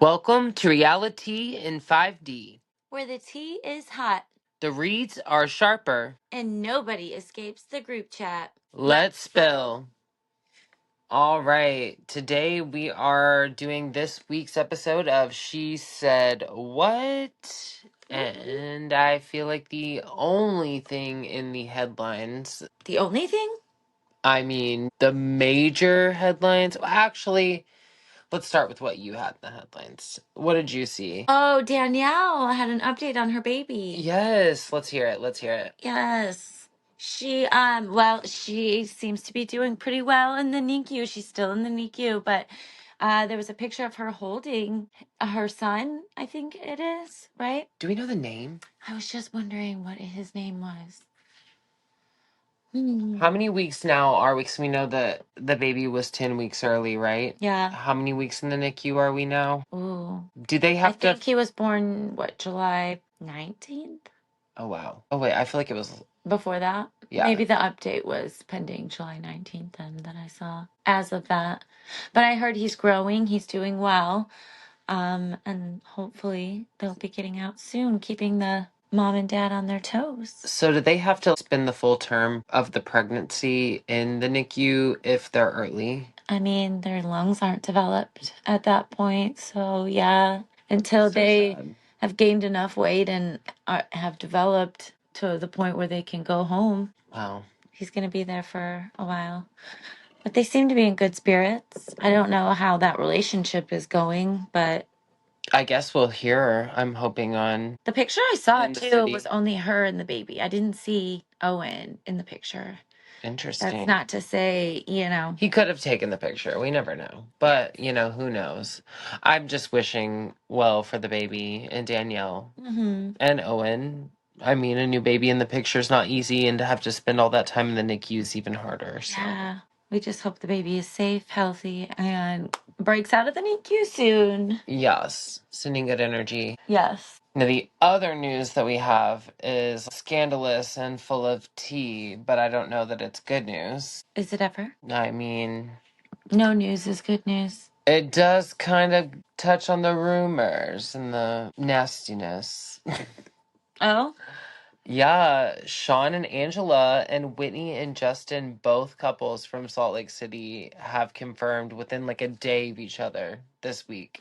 Welcome to Reality in 5D. Where the tea is hot The reads are sharper. and nobody escapes the group chat. Let's spill. All right, today we are doing this week's episode of She Said What? And I feel like the only thing in the headlines, The only thing? the major headlines, actually, let's start with what you had in the headlines. What did you see? Oh, Danielle had an update on her baby. Yes, let's hear it. Yes. She seems to be doing pretty well in the NICU. She's still in the NICU, but there was a picture of her holding her son, I think it is, right? Do we know the name? I was just wondering what his name was. How many weeks now are we? 'Cause we know that the baby was 10 weeks early, right? Yeah. How many weeks in the NICU are we now? Ooh. Do they I have to? think he was born, July 19th? Oh, wow. Oh, wait, I feel like it was. Before that? Yeah. Maybe the update was pending July 19th then that I saw as of that. But I heard he's growing, he's doing well. And hopefully they'll be getting out soon, keeping the mom and dad on their toes. So do they have to spend the full term of the pregnancy in the NICU if they're early? I mean, their lungs aren't developed at that point, so yeah, until So they sad. have gained enough weight and have developed to the point where they can go home. Wow. He's going to be there for a while. But they seem to be in good spirits. I don't know how that relationship is going, but I guess we'll hear. I'm hoping on. the picture I saw In the too city. was only her and the baby. I didn't see Owen in the picture. Interesting. That's not to say, He could have taken the picture. We never know. But, who knows? I'm just wishing well for the baby and Danielle and Owen. I mean, a new baby in the picture is not easy, and to have to spend all that time in the NICU is even harder. So. Yeah. We just hope the baby is safe, healthy, and breaks out of the NICU soon. Yes. Sending good energy. Yes. Now, the other news that we have is scandalous and full of tea, but I don't know that it's good news. Is it ever? I mean, no news is good news. It does kind of touch on the rumors and the nastiness. Oh? Yeah, Sean and Angela and Whitney and Justin, both couples from Salt Lake City, have confirmed within like a day of each other this week.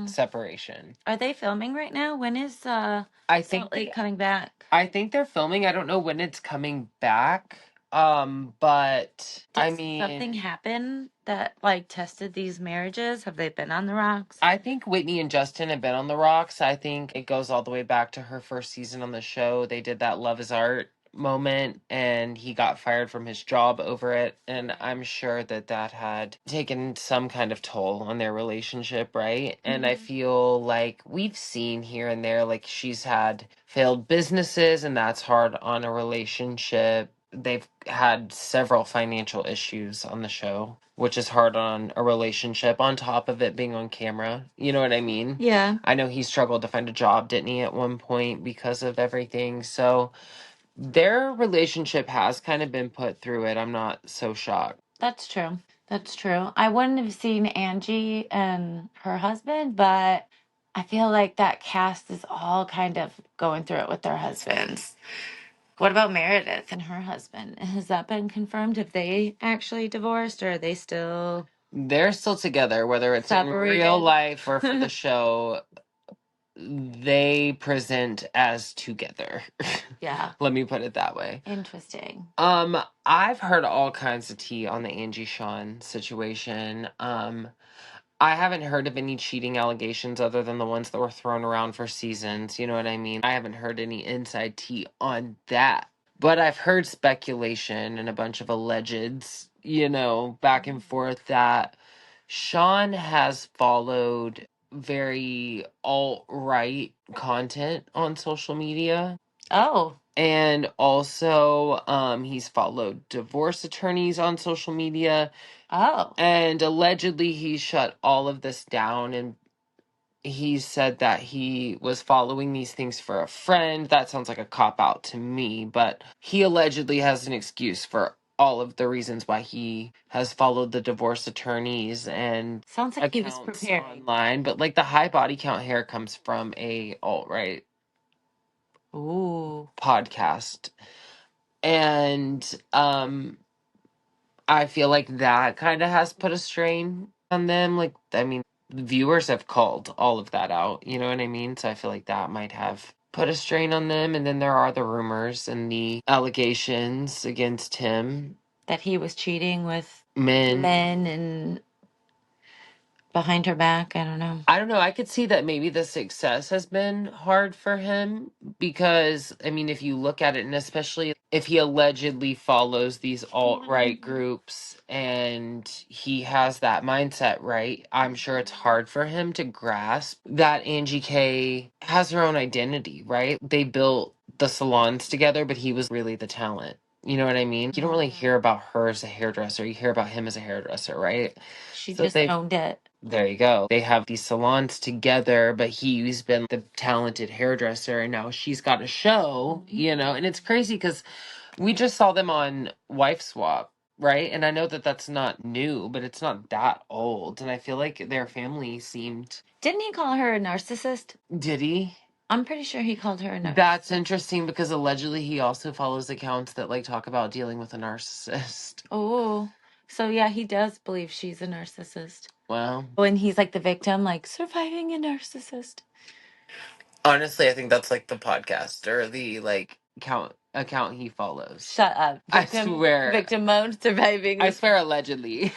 Separation. Are they filming right now? When is I think Salt Lake coming back? I think they're filming. I don't know when it's coming back. But Did something happen that tested these marriages? Have they been on the rocks? I think Whitney and Justin have been on the rocks. I think it goes all the way back to her first season on the show. They did that Love is Art moment and he got fired from his job over it, and I'm sure that had taken some kind of toll on their relationship, right? And I feel like we've seen here and there, like, she's had failed businesses and that's hard on a relationship. They've had several financial issues on the show, which is hard on a relationship, on top of it being on camera. You know what I mean? Yeah. I know he struggled to find a job, didn't he, at one point because of everything. So their relationship has kind of been put through it. I'm not so shocked. That's true. That's true. I wouldn't have seen Angie and her husband, but I feel like that cast is all kind of going through it with their husbands. What about Meredith and her husband? Has that been confirmed? Have they actually divorced, or are they still... They're still together, whether it's separated? In real life or for the show. They present as together. Yeah. Let me put it that way. Interesting. I've heard all kinds of tea on the Angie Sean situation. I haven't heard of any cheating allegations other than the ones that were thrown around for seasons. You know what I mean? I haven't heard any inside tea on that. But I've heard speculation and a bunch of allegeds, back and forth, that Sean has followed very alt-right content on social media. Oh. And also, he's followed divorce attorneys on social media. Oh. And allegedly he shut all of this down, and he said that he was following these things for a friend. That sounds like a cop-out to me, but he allegedly has an excuse for all of the reasons why he has followed the divorce attorneys and Sounds like he was accounts preparing. online. But like the high body count hair comes from a alt-right Ooh. podcast. And I feel like that kind of has put a strain on them. Like, I mean, viewers have called all of that out. You know what I mean? So I feel like that might have put a strain on them. And then there are the rumors and the allegations against him. That he was cheating with Men. and behind her back. I don't know. I don't know. I could see that maybe the success has been hard for him because, I mean, if you look at it, and especially if he allegedly follows these alt-right groups and he has that mindset, right? I'm sure it's hard for him to grasp that Angie K has her own identity, right? They built the salons together, but he was really the talent. You know what I mean? You don't really hear about her as a hairdresser. You hear about him as a hairdresser, right? She So just owned it. there you go. They have these salons together, but he's been the talented hairdresser, and now she's got a show, you know, and it's crazy because we just saw them on Wife Swap, right? And I know that that's not new, but it's not that old, and I feel like their family seemed. Didn't he call her a narcissist? Did he? I'm pretty sure he called her a narcissist. That's interesting because allegedly he also follows accounts that like talk about dealing with a narcissist. Oh, so yeah, he does believe she's a narcissist. Well, When he's like the victim, like surviving a narcissist. honestly, I think that's like the podcast or the like account he follows. Shut up. I swear. Victim mode, surviving. I swear, allegedly.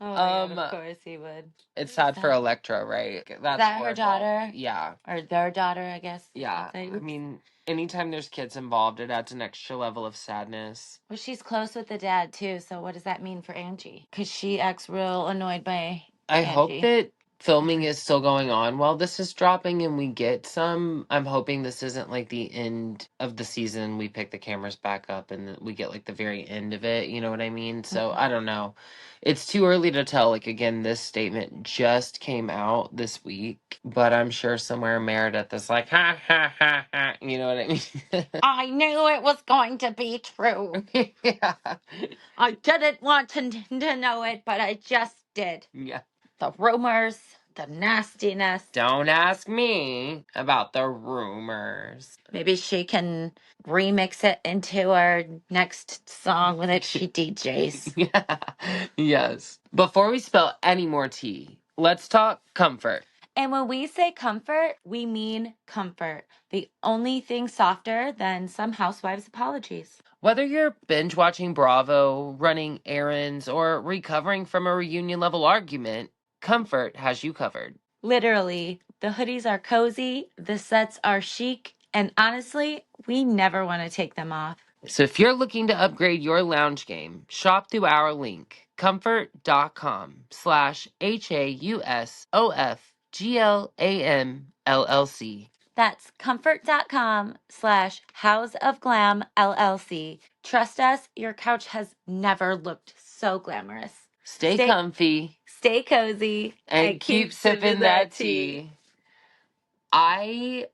Oh my God, of course he would. It's sad for Electra, right? That's Is that her horrible. daughter? Yeah. Or their daughter, I guess. Yeah. I mean, anytime there's kids involved, it adds an extra level of sadness. Well, she's close with the dad too, so what does that mean for Angie? Because she acts real annoyed by I hope Angie. that filming is still going on while this is dropping and we get some. I'm hoping this isn't like the end of the season. We pick the cameras back up and we get like the very end of it. You know what I mean? So I don't know. It's too early to tell. Like, again, this statement just came out this week, but I'm sure somewhere Meredith is like, ha, ha, ha, ha. You know what I mean? I knew it was going to be true. Yeah. I didn't want to know it, but I just did. Yeah. The rumors, the nastiness. Don't ask me about the rumors. Maybe she can remix it into our next song with it. She DJs. Yeah. Yes. Before we spill any more tea, let's talk comfort. And when we say comfort, we mean comfort. The only thing softer than some housewives' apologies. Whether you're binge watching Bravo, running errands, or recovering from a reunion level argument, Comfort has you covered. Literally, the hoodies are cozy, the sets are chic, and honestly, we never want to take them off. So if you're looking to upgrade your lounge game, shop through our link, comfort.com/HAUSOFGLAMLLC. That's comfort.com/House of Glam LLC. Trust us, your couch has never looked so glamorous. Stay comfy. Stay cozy. And keep sipping that tea. I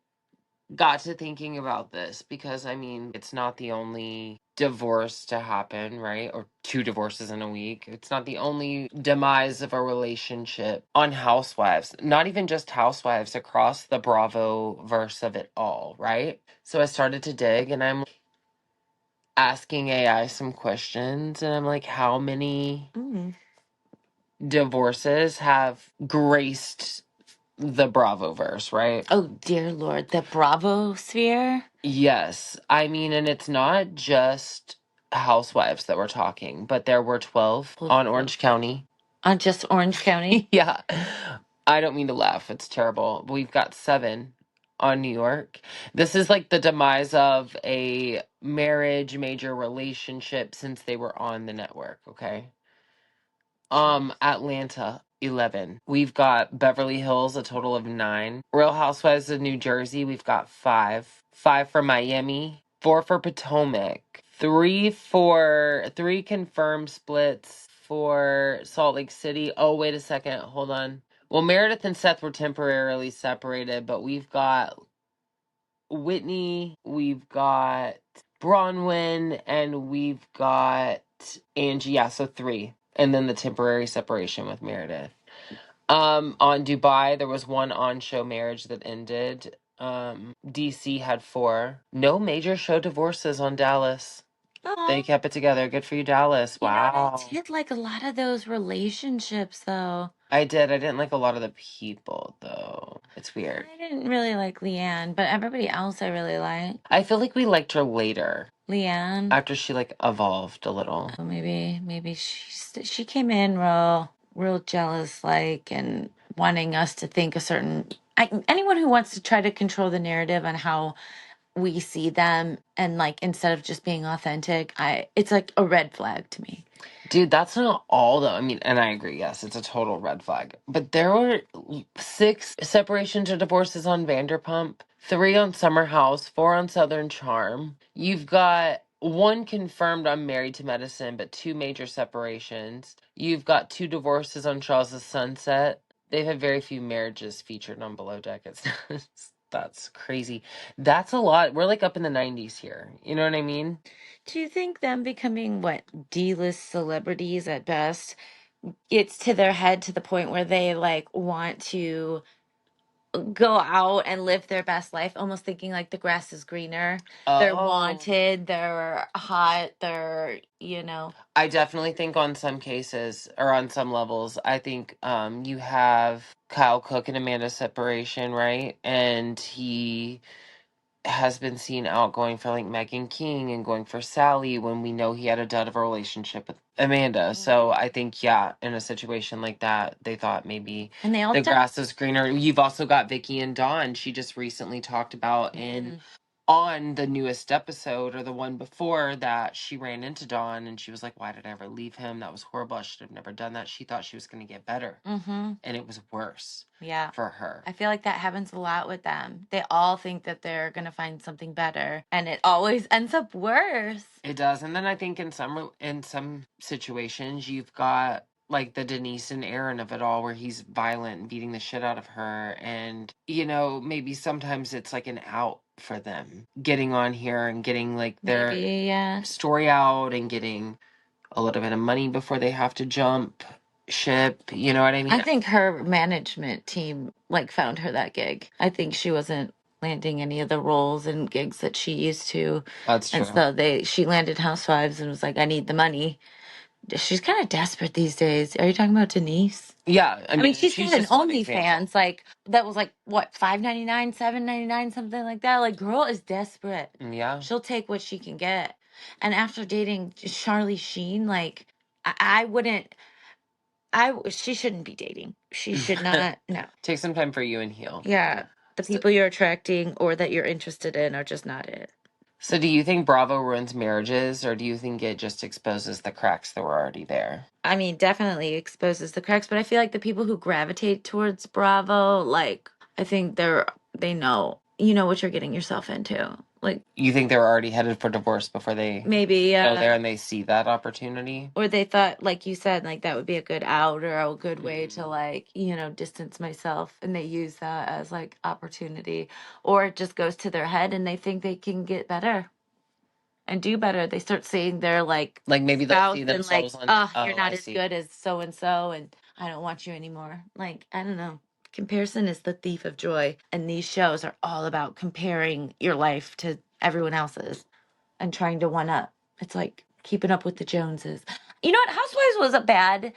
got to thinking about this because, I mean, it's not the only divorce to happen, right? Or 2 divorces in a week. It's not the only demise of a relationship on Housewives. Not even just Housewives, across the Bravo verse of it all, right? So I started to dig and I'm asking AI some questions and I'm like, how many divorces have graced the Bravoverse, right? Oh, dear Lord, the Bravo sphere? Yes. I mean, and it's not just housewives that we're talking, but there were 12 on Orange County. On just Orange County? Yeah. I don't mean to laugh. It's terrible. We've got 7 on New York. This is like the demise of a marriage, major relationship since they were on the network, okay? Atlanta, 11. We've got Beverly Hills, a total of 9. Real Housewives of New Jersey, we've got 5. 5 for Miami, 4 for Potomac, 3 confirmed splits for Salt Lake City. Oh, wait a second. Hold on. Well, Meredith and Seth were temporarily separated, but we've got Whitney, we've got Bronwyn, and we've got Angie. Yeah, so 3. And then the temporary separation with Meredith. On Dubai, there was one on-show marriage that ended. DC had 4. No major show divorces on Dallas. They kept it together. Good for you, Dallas. Wow. I did like a lot of those relationships, though. I did. I didn't like a lot of the people, though. It's weird. I didn't really like Leanne, but everybody else I really liked. I feel like we liked her later. Leanne. After she, like, evolved a little. Oh, maybe she came in real jealous, like, and wanting us to think a certain. Anyone who wants to try to control the narrative on how we see them, and like instead of just being authentic, it's like a red flag to me. Dude, that's not all though. I mean, and I agree, yes, it's a total red flag. But there were 6 separations or divorces on Vanderpump, 3 on Summer House, 4 on Southern Charm. You've got 1 confirmed on Married to Medicine, but 2 major separations. You've got 2 divorces on Charles' Sunset. They've had very few marriages featured on Below Deck. That's crazy. That's a lot. We're like up in the 90s here. You know what I mean? Do you think them becoming what D-list celebrities at best gets to their head to the point where they like want to go out and live their best life, almost thinking like the grass is greener? They're wanted, they're hot, I definitely think on some cases or on some levels, I think you have Kyle Cook and Amanda's separation, right? And he has been seen out going for like Megan King and going for Sally when we know he had a dud of a relationship with Amanda. So I think, yeah, in a situation like that, they thought maybe and they all the grass is greener. You've also got Vicky and Dawn. She just recently talked about on the newest episode or the one before that she ran into Dawn and she was like, why did I ever leave him? That was horrible. I should have never done that. She thought she was going to get better. And it was worse for her. I feel like that happens a lot with them. They all think that they're going to find something better, and it always ends up worse. It does. And then I think in some situations you've got like the Denise and Aaron of it all where he's violent and beating the shit out of her, and maybe sometimes it's like an out for them getting on here and getting like their story out and getting a little bit of money before they have to jump ship. You know what I mean? I think her management team like found her that gig. I think she wasn't landing any of the roles and gigs that she used to. That's true. And so she landed Housewives and was like, I need the money. She's kind of desperate these days. Are you talking about Denise? Yeah, I mean, she's got an OnlyFans, like that was like what, $5.99, $7.99, something like that. Like, girl is desperate. Yeah, she'll take what she can get. And after dating Charlie Sheen, like I wouldn't. She shouldn't be dating. She should not. No. Take some time for you and heal. Yeah, the people you're attracting or that you're interested in are just not it. So do you think Bravo ruins marriages, or do you think it just exposes the cracks that were already there? I mean, definitely exposes the cracks, but I feel like the people who gravitate towards Bravo, like, I think they know, what you're getting yourself into. Like, you think they were already headed for divorce before they maybe go there and they see that opportunity? Or they thought, like you said, like that would be a good out or a good way to like, distance myself. And they use that as like opportunity. Or it just goes to their head and they think they can get better and do better. They start seeing their like maybe they'll see and themselves like, you're not as good as so and I don't want you anymore. Like, I don't know. Comparison is the thief of joy. And these shows are all about comparing your life to everyone else's and trying to one up. It's like keeping up with the Joneses. You know what? Housewives was a bad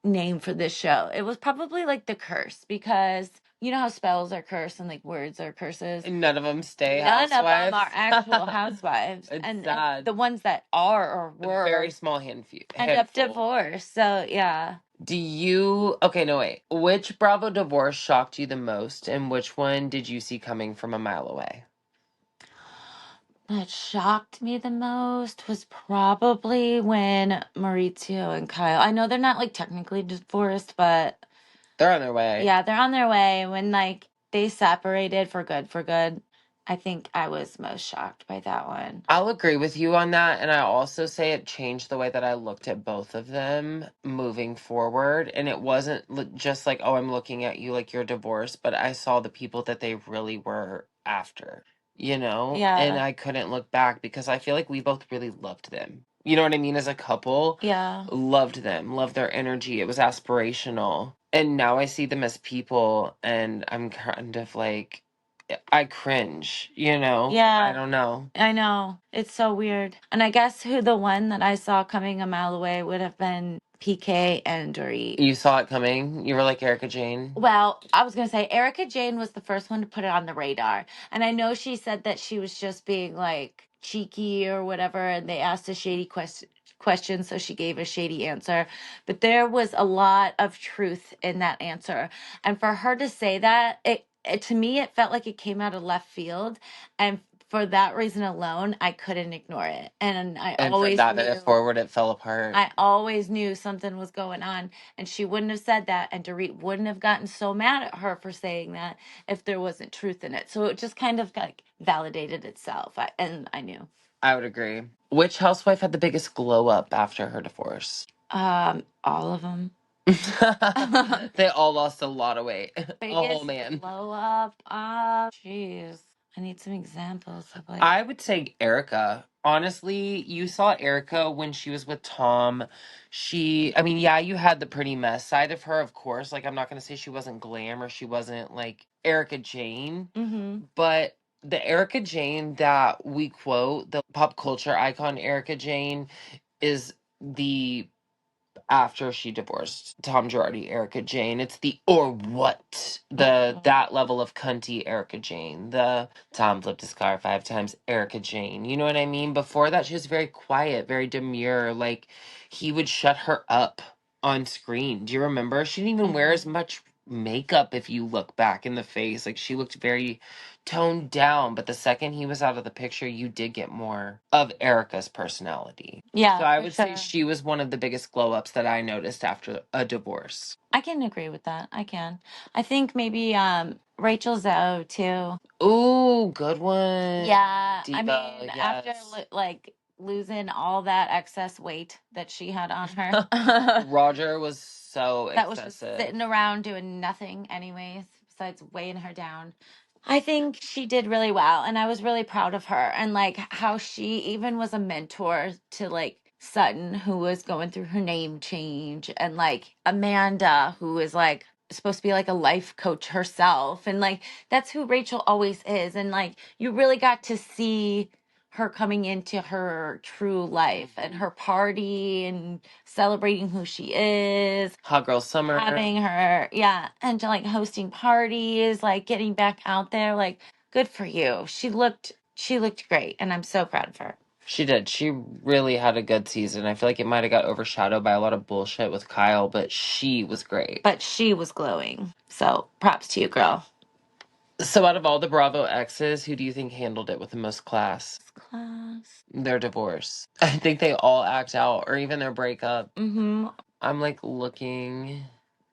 name for this show. It was probably like the curse because you know how spells are cursed and like words are curses. And none of them stay None housewives. of them are actual housewives. and the ones that are or were a very small handful. End up divorced. So yeah. Okay, no, wait. Which Bravo divorce shocked you the most, and which one did you see coming from a mile away? That shocked me the most was probably when Maurizio and Kyle, I know they're not like technically divorced, but they're on their way. Yeah, they're on their way. When like they separated for good. I think I was most shocked by that one. I'll agree with you on that. And I also say it changed the way that I looked at both of them moving forward. And it wasn't just like, oh, I'm looking at you like you're divorced, but I saw the people that they really were after. and Yeah. I couldn't look back because I feel like we both really loved them. You know what I mean? As a couple, Yeah. loved them, loved their energy. It was aspirational. And now I see them as people, and I'm kind of like, I cringe, I Yeah. don't know. I know. It's so weird. And I guess who the one that I saw coming a mile away would have been PK and Dorit. You saw it coming. You were like Erica Jane. Well, I was going to say Erica Jane was the first one to put it on the radar. And I know she said that she was just being like cheeky or whatever. And they asked a shady question. So she gave a shady answer. But there was a lot of truth in that answer. And for her to say that, it to me, it felt like it came out of left field. And for that reason alone, I couldn't ignore it. And I And for always that minute knew. forward, it fell apart. I always knew something was going on, and she wouldn't have said that, and Dorit wouldn't have gotten so mad at her for saying that if there wasn't truth in it. So it just kind of like validated itself, and I knew. I would agree. Which housewife had the biggest glow up after her divorce? All of them. They all lost a lot of weight. A whole Biggest man. glow up. Jeez. I need some examples of like. I would say Erica. Honestly, you saw Erica when she was with Tom. I mean, yeah, you had the pretty mess side of her, of course. Like, I'm not going to say she wasn't glam or she wasn't like Erica Jane, Mm-hmm. but the Erica Jane that we quote, the pop culture icon Erica Jane, is the after she divorced Tom Girardi, Erica Jane. It's the or what? That level of cunty Erica Jane. The Tom flipped his car 5 times, Erica Jane. You know what I mean? Before that, she was very quiet, very demure. Like he would shut her up on screen. Do you remember? She didn't even wear as much makeup if you look back in the face. Like she looked very toned down, but the second he was out of the picture, you did get more of Erica's personality. Yeah, So I for would say sure. she was one of the biggest glow ups that I noticed after a divorce. I can agree with that. I can. I think maybe Rachel Zoe too. Ooh, good one. Yeah, I Diva, mean, after yes. like losing all that excess weight that she had on her, Roger was so that was just excessive. sitting around doing nothing anyways, besides weighing her down. I think she did really well, and I was really proud of her, and like how she even was a mentor to like Sutton, who was going through her name change, and like Amanda, who is like supposed to be like a life coach herself, and like that's who Rachel always is, and like you really got to see her coming into her true life and her party and celebrating who she is, Hot Girl Summer. having her, yeah, and to like hosting parties, like getting back out there, like good for you. She looked great, and I'm so proud of her. She did. She really had a good season. I feel like it might have got overshadowed by a lot of bullshit with Kyle, but she was great. But she was glowing. So props to you, girl. So out of all the Bravo exes, who do you think handled it with the most class? Class. Their divorce. I think they all act out, or even their breakup. Mm-hmm. I'm like looking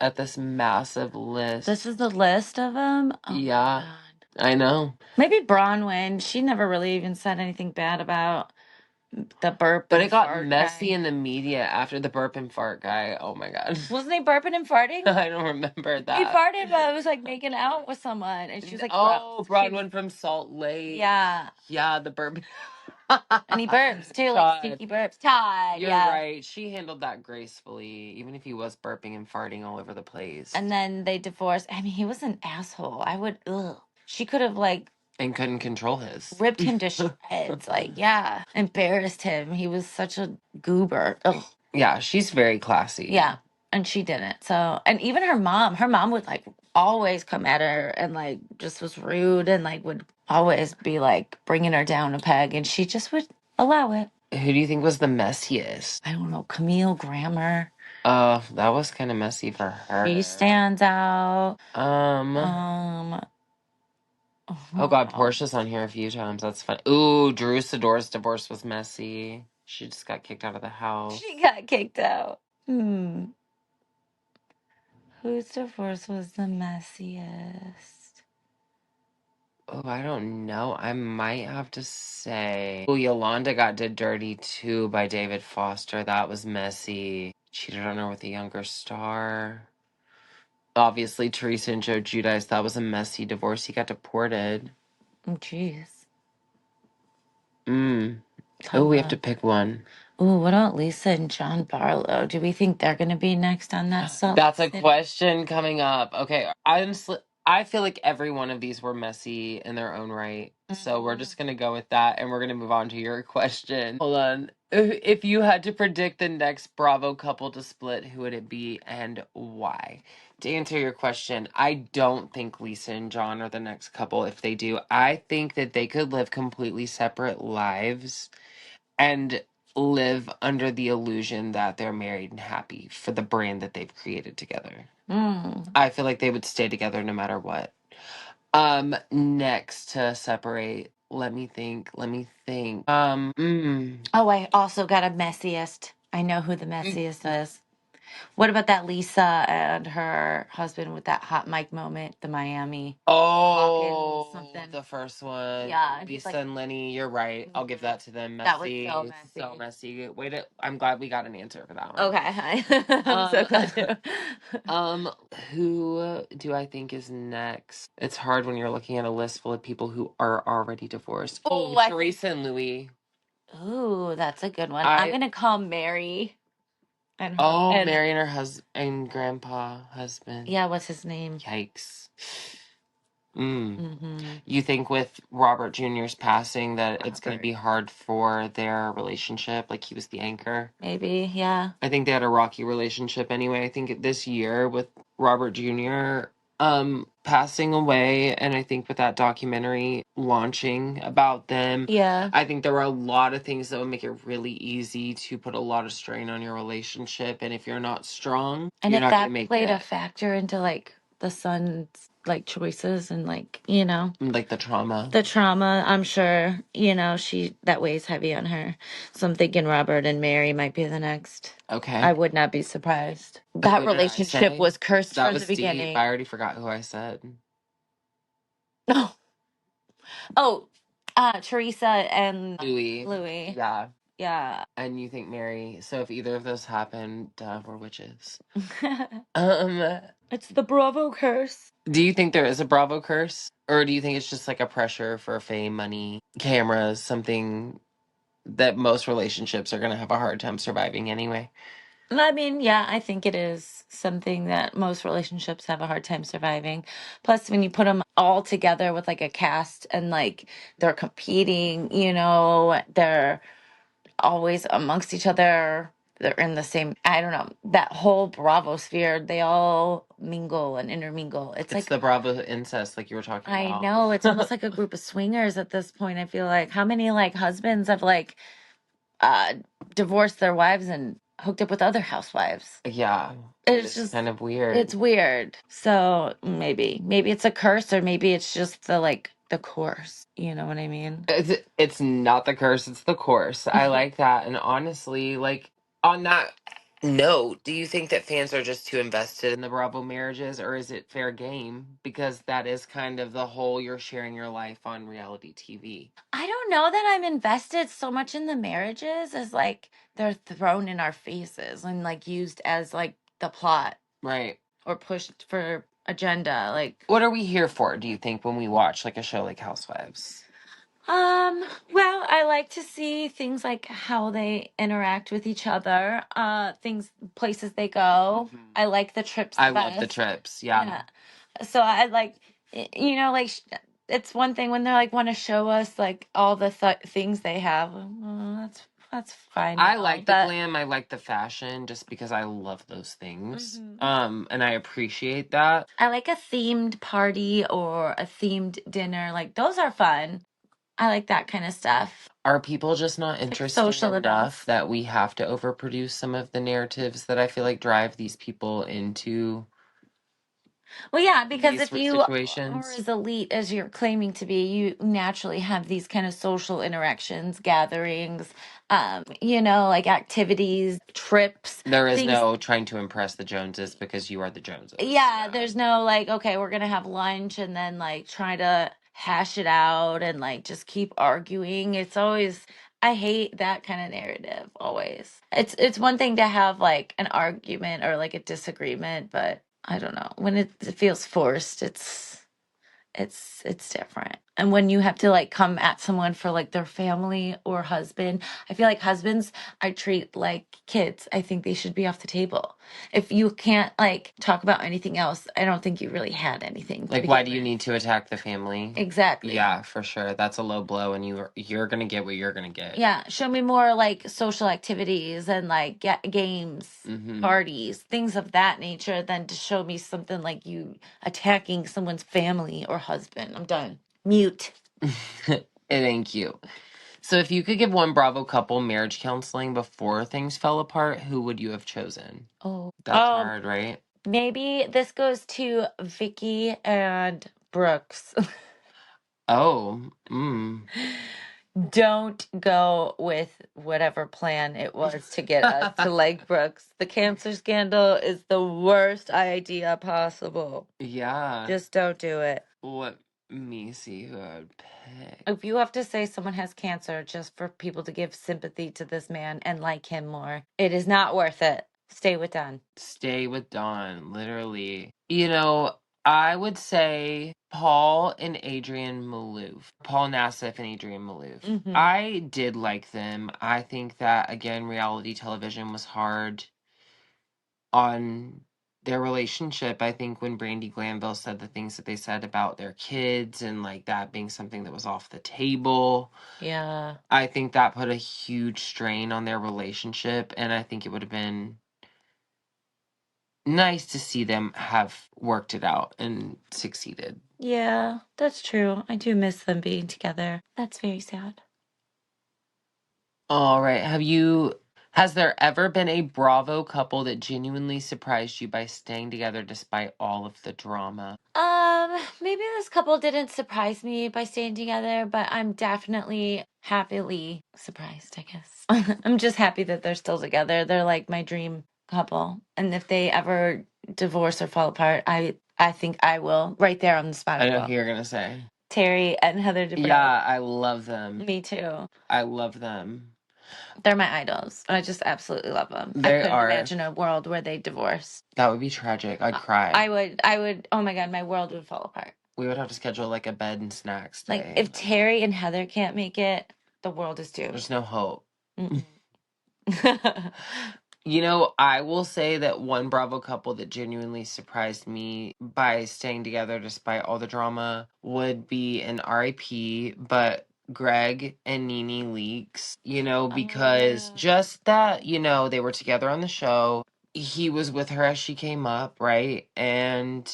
at this massive list. This is the list of them. Oh my Yeah, God. I know. Maybe Bronwyn. She never really even said anything bad about the burp But and it got fart messy guy. in the media after the burp and fart guy. Oh my God. Wasn't he burping and farting? I don't remember He that. farted, but it was like making out with someone, and she was like, "Gross." Oh, She was, Bronwyn from Salt Lake. yeah. Yeah, the burp. And he burps too, like Todd. stinky burps. Todd, You're yeah. right. She handled that gracefully, even if he was burping and farting all over the place. And then they divorced. I mean, he was an asshole. I would, ugh. She could have like And couldn't control his. ripped him to shreds. Like, yeah, embarrassed him. He was such a goober. Ugh. Yeah, she's very classy. Yeah, and she didn't. So, and even her mom would like always come at her and like just was rude and like would always be like bringing her down a peg, and she just would allow it. Who do you think was the messiest? I don't know, Camille Grammer. That was kind of messy for her. She stands out. Um, oh Who God, else? Portia's on here a few times. That's fun. Ooh, Drew Sidor's divorce was messy. She just got kicked out of the house. She got kicked out. Whose divorce was the messiest? Oh, I don't know. I might have to say. Oh, Yolanda got did dirty too by David Foster. That was messy. Cheated on her with a younger star. Obviously, Teresa and Joe Giudice. That was a messy divorce. He got deported. Oh, jeez. Mm. Oh, Tough we have to one. pick one. Ooh, what about Lisa and John Barlow? Do we think they're going to be next on that Salt That's a City? question coming up. Okay, honestly, I feel like every one of these were messy in their own right. So we're just gonna go with that, and we're gonna move on to your question. Hold on. If you had to predict the next Bravo couple to split, who would it be and why? To answer your question, I don't think Lisa and John are the next couple. If they do, I think that they could live completely separate lives and live under the illusion that they're married and happy for the brand that they've created together. Mm. I feel like they would stay together no matter what. Next to separate, let me think. Oh, I also got a messiest. I know who the messiest is. What about that Lisa and her husband with that hot mic moment, the Miami Hawkins something? The first one. Yeah, and he's Lisa like, and Lenny, you're right. I'll give that to them. that was Messy. so So messy. messy. I'm glad we got an answer for that one. Okay, I'm so glad too. Um, who do I think is next? It's hard when you're looking at a list full of people who are already divorced. Oh, Ooh, Teresa and Louis. ooh, that's a good one. I'm I gonna call Mary and her Oh, and Mary and her husband and grandpa husband. yeah, what's his name? Yikes. Mm. Mm-hmm. You think with Robert Jr.'s passing that it's going to Robert. be hard for their relationship? Like he was the anchor. Maybe, yeah. I think they had a rocky relationship anyway. I think this year with Robert Jr. Passing away, and I think with that documentary launching about them, Yeah. I think there were a lot of things that would make it really easy to put a lot of strain on your relationship, and if you're not strong, And you're if not going to that make played a it. factor into like the son's like choices and like, you know, Like the trauma. the trauma, I'm sure, you know, she that weighs heavy on her. So I'm thinking Robert and Mary might be the next. Okay. I would not be surprised. That Who did I relationship say? was cursed That from the was deep. beginning. I already forgot who I said. Oh, oh, Teresa and Louis. Louis. Yeah. Yeah. And you think Mary. So if either of those happened, we're witches. Um, It's the Bravo curse. do you think there is a Bravo curse? Or do you think it's just like a pressure for fame, money, cameras, something that most relationships are going to have a hard time surviving anyway? I mean, yeah, I think it is something that most relationships have a hard time surviving. Plus, when you put them all together with like a cast and like they're competing, you know, they're always amongst each other. They're in the same, I don't know, that whole Bravo sphere, they all mingle and intermingle. It's It's like, the Bravo incest, like you were talking I about. know, it's almost like a group of swingers at this point. I feel like how many like husbands have like uh divorced their wives and hooked up with other housewives? Yeah, it It's is just kind of weird. it's weird. So maybe it's a curse or maybe it's just the like the course. You know what I mean? It's not the curse, it's the course. I like that. And honestly, like on that note, do you think that fans are just too invested in the Bravo marriages or is it fair game? Because that is kind of the whole you're sharing your life on reality TV. I don't know that I'm invested so much in the marriages as like they're thrown in our faces and like used as like the plot Right. or pushed for agenda. Like What are we here for, do you think, when we watch like a show like Housewives? well, I like to see things like how they interact with each other, things, places they go. Mhm. I like the trips I the love the best. trips. Yeah. Yeah. So I like, you know, like it's one thing when they're like want to show us like all the things they have. That's fine and I all, like the but glam. I like the fashion just because I love those things. Mhm. And I appreciate that. I like a themed party or a themed dinner. Like those are fun. I like that kind of stuff. Are people just not It's like interested social enough enough. that we have to overproduce some of the narratives that I feel like drive these people into Well, yeah, because these if you are situations? as elite as you're claiming to be, you naturally have these kind of social interactions, gatherings, you know, like activities, trips, There is things. no trying to impress the Joneses because you are the Joneses. Yeah, there's no like, okay, we're gonna have lunch and then like try to hash it out and like just keep arguing. It's always, I hate that kind of narrative always. It's one thing to have like an argument or like a disagreement, but I don't know. When it feels forced, it's different. And when you have to like come at someone for like their family or husband, I feel like husbands I treat like kids. I think they should be off the table. If you can't like talk about anything else, I don't think you really had anything. Like, why do you need to attack the family? Exactly. Yeah, for sure. That's a low blow, and you're gonna get what you're gonna get. Yeah, show me more like social activities and like games, parties, things of that nature than to show me something like you attacking someone's family or husband. I'm done. Mute. It ain't cute. So if you could give one Bravo couple marriage counseling before things fell apart, who would you have chosen? Oh, That's hard, right? maybe this goes to Vicky and Brooks. Oh, Don't go with whatever plan it was to get us to like Brooks. The cancer scandal is the worst idea possible. yeah. Just don't do it. Let me see who I would pick. If you have to say someone has cancer just for people to give sympathy to this man and like him more, it is not worth it. Stay with Don. Stay with Dawn, literally. You know, I would say Paul and Adrian Malouf. Paul Nassif and Adrian Malouf. I did like them. I think that, again, reality television was hard on their relationship. I think when Brandy Glanville said the things that they said about their kids and like that being something that was off the table. Yeah. I think that put a huge strain on their relationship, and I think it would have been nice to see them have worked it out and succeeded. Yeah, that's true. I do miss them being together. That's very sad. All right. Has there ever been a Bravo couple that genuinely surprised you by staying together despite all of the drama? Maybe this couple didn't surprise me by staying together, but I'm definitely happily surprised, I guess. I'm just happy that they're still together. They're like my dream couple. And if they ever divorce or fall apart, I think I will right there on the spot. I know who you're gonna say. Terry and Heather Dubrow. Yeah, I love them. Me too. I love them. They're my idols. I just absolutely love them. They I couldn't are. imagine a world where they divorce. That would be tragic. I'd cry. I would, oh my God, my world would fall apart. We would have to schedule like a bed and snacks day. Like if Terry and Heather can't make it, the world is doomed. There's no hope. You know, I will say that one Bravo couple that genuinely surprised me by staying together despite all the drama would be an RIP, but Greg and Nene Leakes, you know, because just that, you know, they were together on the show. He was with her as she came up, right? And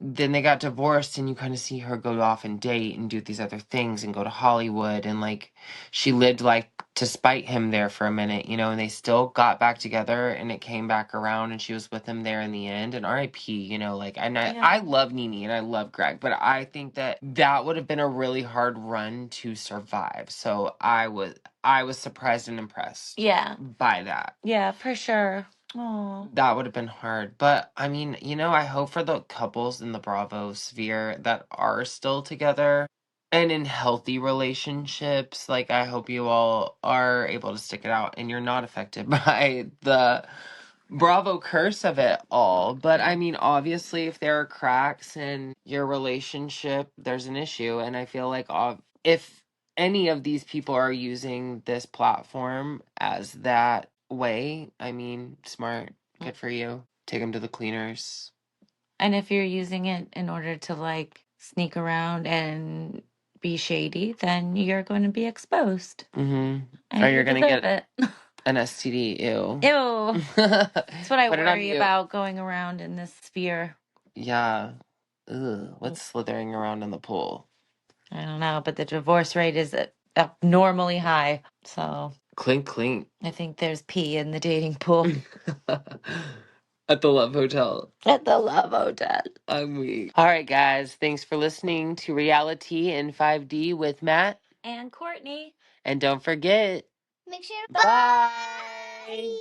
then they got divorced, and you kind of see her go off and date and do these other things and go to Hollywood, and like she lived like to spite him there for a minute, you know, and they still got back together, and it came back around, and she was with him there in the end. And RIP, you know, like I love Nene and I love Greg, but I think that would have been a really hard run to survive. So I was surprised and impressed. Yeah. By that. Yeah, for sure. Oh. That would have been hard. But I mean, you know, I hope for the couples in the Bravo sphere that are still together and in healthy relationships. Like, I hope you all are able to stick it out and you're not affected by the Bravo curse of it all. But I mean, obviously, if there are cracks in your relationship, there's an issue. And I feel like if any of these people are using this platform as that way, I mean, smart, good for you. Take them to the cleaners. And if you're using it in order to like sneak around and be shady, then you're going to be exposed. Mm-hmm. And or you're going to get it. an STD. Ew. Ew. That's what I worry about going around in this sphere. Yeah. Ugh. What's slithering around in the pool? I don't know, but the divorce rate is abnormally high. So clink clink. I think there's pee in the dating pool. At the Love Hotel. At the Love Hotel. I'm weak. All right, guys. Thanks for listening to Reality in 5D with Matt and Courtney. And don't forget, make sure. Bye.